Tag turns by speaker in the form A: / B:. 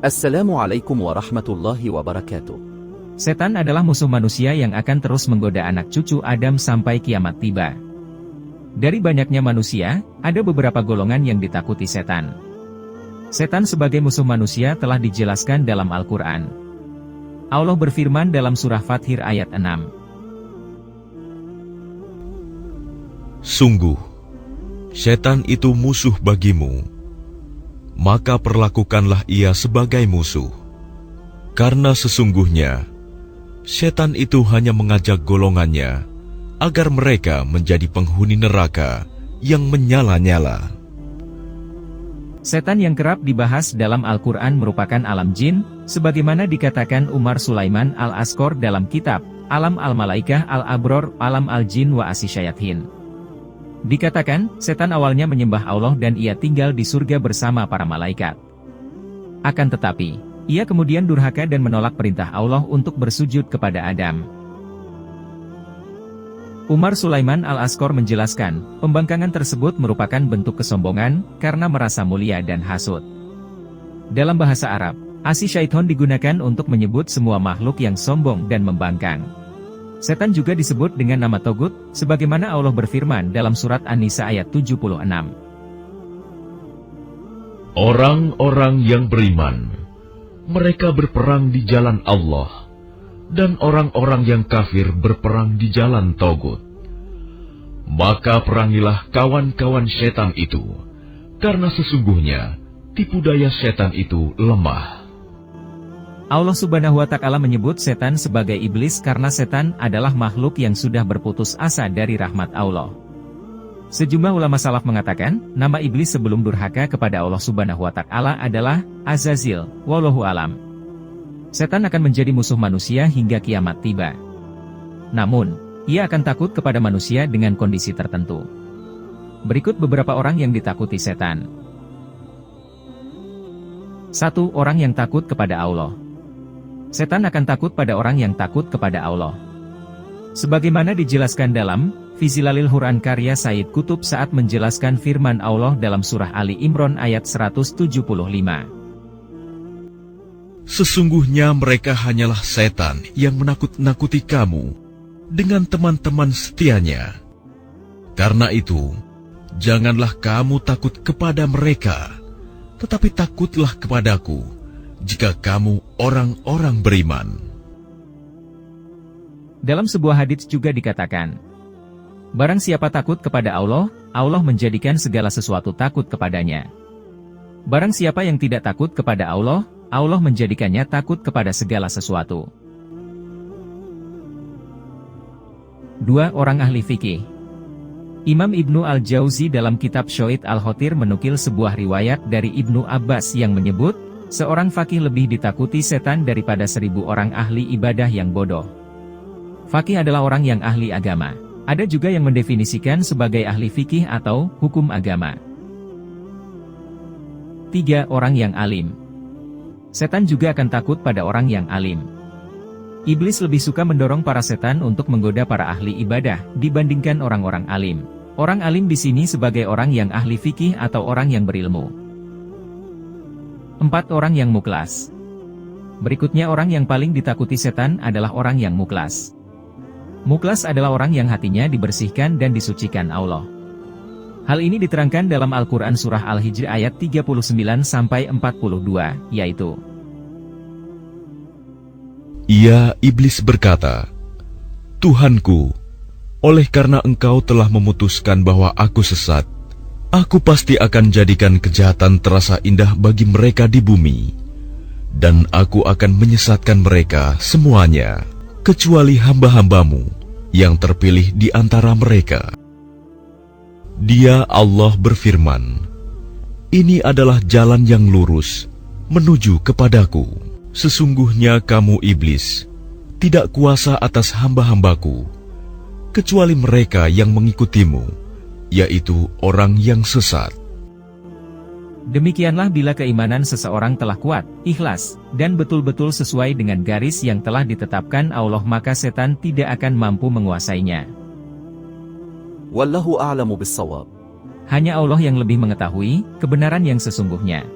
A: Assalamualaikum warahmatullahi wabarakatuh.
B: Setan adalah musuh manusia yang akan terus menggoda anak cucu Adam sampai kiamat tiba. Dari banyaknya manusia, ada beberapa golongan yang ditakuti setan. Setan sebagai musuh manusia telah dijelaskan dalam Al-Quran. Allah berfirman dalam surah Fathir ayat 6.
C: Sungguh, setan itu musuh bagimu. Maka perlakukanlah ia sebagai musuh. Karena sesungguhnya, setan itu hanya mengajak golongannya agar mereka menjadi penghuni neraka yang menyala-nyala.
B: Setan yang kerap dibahas dalam Al-Quran merupakan alam jin, sebagaimana dikatakan Umar Sulaiman Al-Askor dalam kitab Alam Al-Malaikah Al-Abror, Alam Al-Jin wa Asisyayatin. Dikatakan, setan awalnya menyembah Allah dan ia tinggal di surga bersama para malaikat. Akan tetapi, ia kemudian durhaka dan menolak perintah Allah untuk bersujud kepada Adam. Umar Sulaiman Al-Askor menjelaskan, pembangkangan tersebut merupakan bentuk kesombongan, karena merasa mulia dan hasud. Dalam bahasa Arab, Asy-Syaiton digunakan untuk menyebut semua makhluk yang sombong dan membangkang. Setan juga disebut dengan nama Togut, sebagaimana Allah berfirman dalam surat An-Nisa ayat 76.
C: Orang-orang yang beriman, mereka berperang di jalan Allah, dan orang-orang yang kafir berperang di jalan Togut. Maka perangilah kawan-kawan setan itu, karena sesungguhnya tipu daya setan itu lemah.
B: Allah Subhanahu wa Ta'ala menyebut setan sebagai iblis karena setan adalah makhluk yang sudah berputus asa dari rahmat Allah. Sejumlah ulama salaf mengatakan, nama iblis sebelum durhaka kepada Allah Subhanahu wa Ta'ala adalah Azazil, wallahu alam. Setan akan menjadi musuh manusia hingga kiamat tiba. Namun, ia akan takut kepada manusia dengan kondisi tertentu. Berikut beberapa orang yang ditakuti setan. 1. Orang yang takut kepada Allah. Setan akan takut pada orang yang takut kepada Allah. Sebagaimana dijelaskan dalam Fizilalil Quran karya Said Qutb saat menjelaskan firman Allah dalam surah Ali Imran ayat 175.
C: Sesungguhnya mereka hanyalah setan yang menakut-nakuti kamu dengan teman-teman setianya. Karena itu, janganlah kamu takut kepada mereka, tetapi takutlah kepadaku jika kamu orang-orang beriman.
B: Dalam sebuah hadits juga dikatakan, barang siapa takut kepada Allah, Allah menjadikan segala sesuatu takut kepadanya. Barang siapa yang tidak takut kepada Allah, Allah menjadikannya takut kepada segala sesuatu. 2. Orang ahli fikih. Imam Ibnu Al-Jauzi dalam kitab Syoid Al-Khotir menukil sebuah riwayat dari Ibnu Abbas yang menyebut, seorang fakih lebih ditakuti setan daripada 1000 orang ahli ibadah yang bodoh. Fakih adalah orang yang ahli agama. Ada juga yang mendefinisikan sebagai ahli fikih atau hukum agama. 3. Orang yang alim. Setan juga akan takut pada orang yang alim. Iblis lebih suka mendorong para setan untuk menggoda para ahli ibadah dibandingkan orang-orang alim. Orang alim di sini sebagai orang yang ahli fikih atau orang yang berilmu. 4. Orang yang muklas. Berikutnya orang yang paling ditakuti setan adalah orang yang muklas. Muklas adalah orang yang hatinya dibersihkan dan disucikan Allah. Hal ini diterangkan dalam Al-Quran Surah Al-Hijr ayat 39-42, yaitu,
C: Ia iblis berkata, Tuhanku, oleh karena engkau telah memutuskan bahwa aku sesat, aku pasti akan jadikan kejahatan terasa indah bagi mereka di bumi, dan aku akan menyesatkan mereka semuanya, kecuali hamba-hambamu yang terpilih di antara mereka. Dia Allah berfirman, ini adalah jalan yang lurus, menuju kepadaku. Sesungguhnya kamu iblis, tidak kuasa atas hamba-hambaku, kecuali mereka yang mengikutimu, yaitu orang yang sesat.
B: Demikianlah bila keimanan seseorang telah kuat, ikhlas, dan betul-betul sesuai dengan garis yang telah ditetapkan Allah, maka setan tidak akan mampu menguasainya.
A: Wallahu a'lamu bis-shawab.
B: Hanya Allah yang lebih mengetahui kebenaran yang sesungguhnya.